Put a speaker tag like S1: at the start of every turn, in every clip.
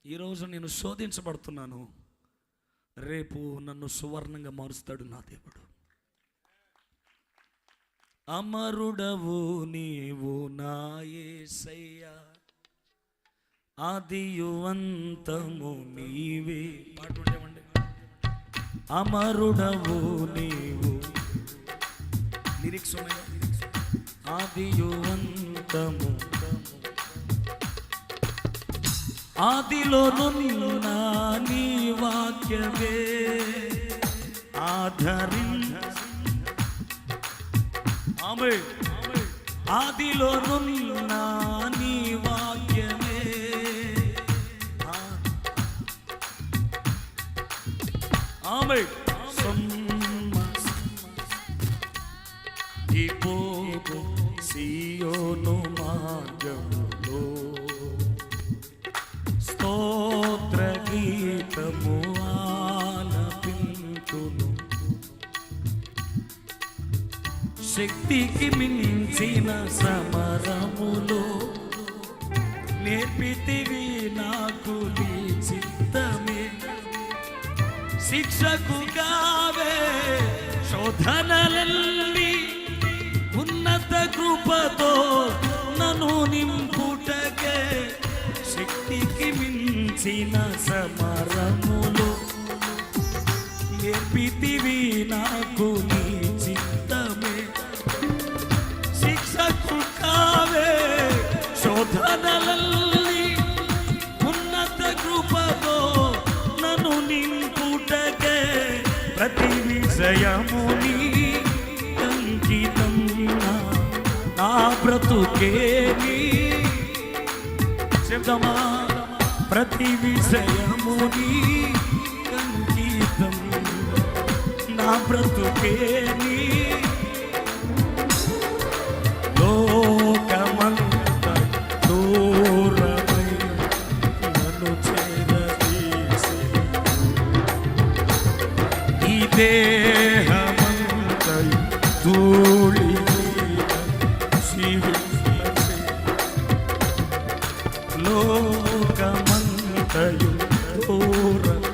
S1: ఈరోజు నేను శోధించబడుతున్నాను, రేపు నన్ను సువర్ణంగా మారుస్తాడు నా దేవుడు. అమరుడవు నీవు నా యేసయ్యా, ఆదియు అంతము నీవే. పాడుండేవండి. అమరుడవు నీవు, లిరిక్స్ ఉన్నాయి. ఆదియు అంతము, ఆదిలోనున్న నీ వాక్యమే ఆదిలోనున్న నీ వాక్యమే ఇపోగు సియోను మార్గములో స్తోత్ర గీతము ఆలపింతును. శక్తికి మించిన సమరములో నేర్పితివి నాకు నీ చిత్తమే. శిక్షకు కావే శోధనలన్నీ, ఉన్నత కృపతో నన్ను నింపుటకే. శక్తికి మించిన సమరములో నేర్పితివి నాకు నీ చిత్తమే. శిక్షకు కావే శోధనలన్నీ, ఉన్నత కృపతో నన్ను నింపుటకే. ప్రతి విషయముని అంకితం నా బ్రతుకేని శబ్దమా. ప్రతి విషయముని అంకితం నా బ్రతుకేని. లోకమంత దూరమై నన్ను చేరదీసి, ఈ దేహమంతయు ధూళి జీవించే. లోకమంతయు దూరము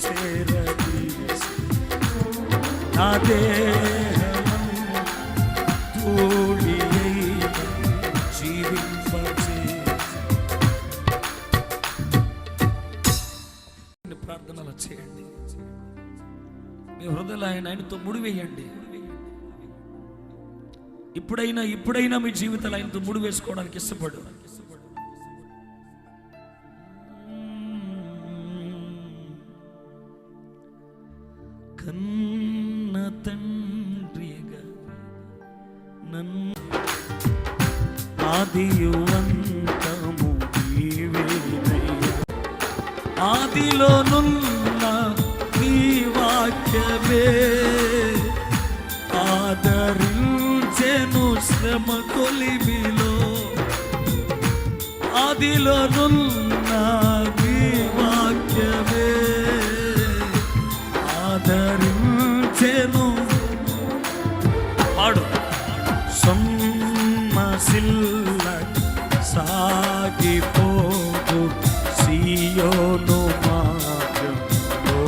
S1: చేరదీసి, నా దేహం ధూళి జీవింపచే. ప్రార్థనలు చేయండి. మీ హృదయాలు ఆయనతో ముడివేయండి. ఇప్పుడైనా మీ జీవితాలు ఆయనతో ముడి వేసుకోవడానికి ఇష్టపడు. కన్న తండ్రిగా నన్ను ఆదియు అంతము నీవేనయ్యా, ఆదిలోనున్న నీ వాక్యమే ఆదరించెను శ్రమ కొలిమిలో. ఆదిలోనున్న నీ వాక్యమే ఆదరించెను. పాడు. సొమ్మసిల్ల సాగిపోదు సియోను మార్గములో,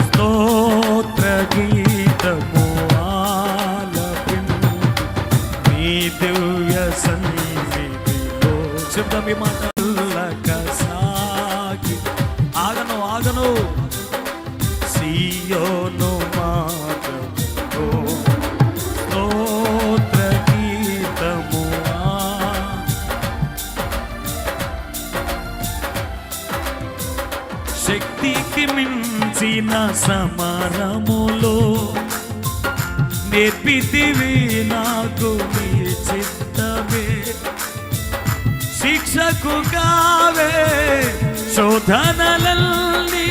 S1: స్తోత్ర గీతము ఆలపింతు నీ దివ్య సన్నిధిలో. శబ్దం ఈ మాటలక సాగి ఆగను సియోను మార్గములో, స్తోత్ర గీతము. శక్తికి మించిన సమరములో నేర్పితివి నాకు నీ చిత్తమే. శిక్షకు కావే శోధనలన్నీ,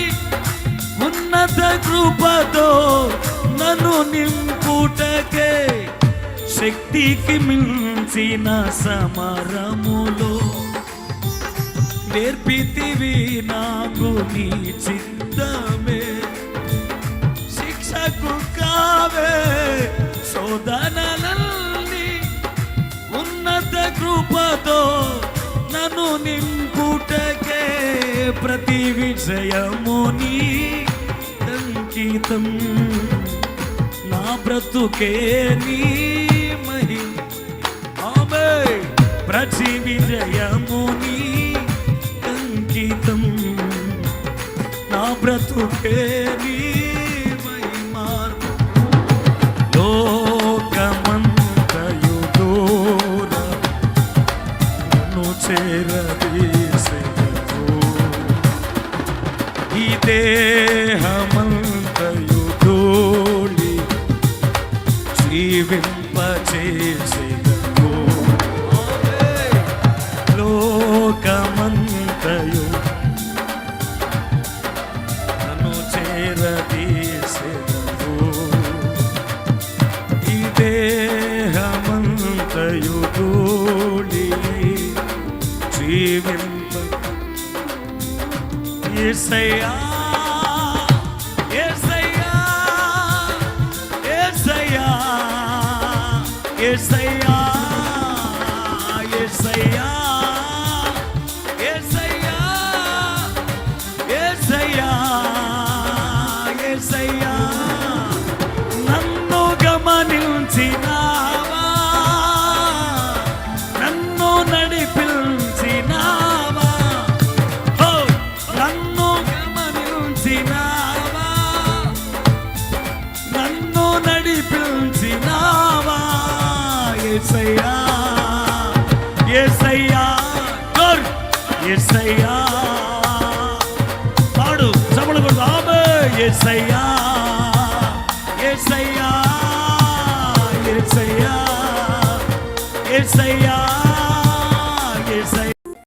S1: ఉన్నత కృపతో నన్ను నింపుటకే. శక్తికి మించిన సమరములో నేర్పితివి నాకు నీ చిత్తమే. శిక్షకు కావే శోధనలన్నీ, ఉన్నత కృపతో ప్రతి విజయము నీ అంకితం, నా బ్రతుకే నీ మహిమ. ఆమేన్. ప్రతి విజయము నీ అంకితం, నా బ్రతుకే నీ మహిమ. లోకమంతయు దూర నన్ను చేరదీసెను, ఈ దేహమంతయు ధూళి జీవింపచేసెను. లోకమంతయు నన్ను చేరదీసెను, ఈ దేహమంతయు ధూళి జీవింప. యేసయ్యా యేసయ్యా యేసయ్యా యేసయ్యా యేసయ్యా యేసయ్యా యేసయ్యా యేసయ్యా. నన్ను గమనించినావా, నన్ను నడిపించినావా, ఓ నన్ను గమనించినావా, నన్ను నడిపించినావా. యేసయ్యా యేసయ్యా యేసయ్యా. పాడు చప్పట్లు కొడుతూ ఆమేన్. యేసయ్యా యేసయ్యా యేసయ్యా యేసయ్యా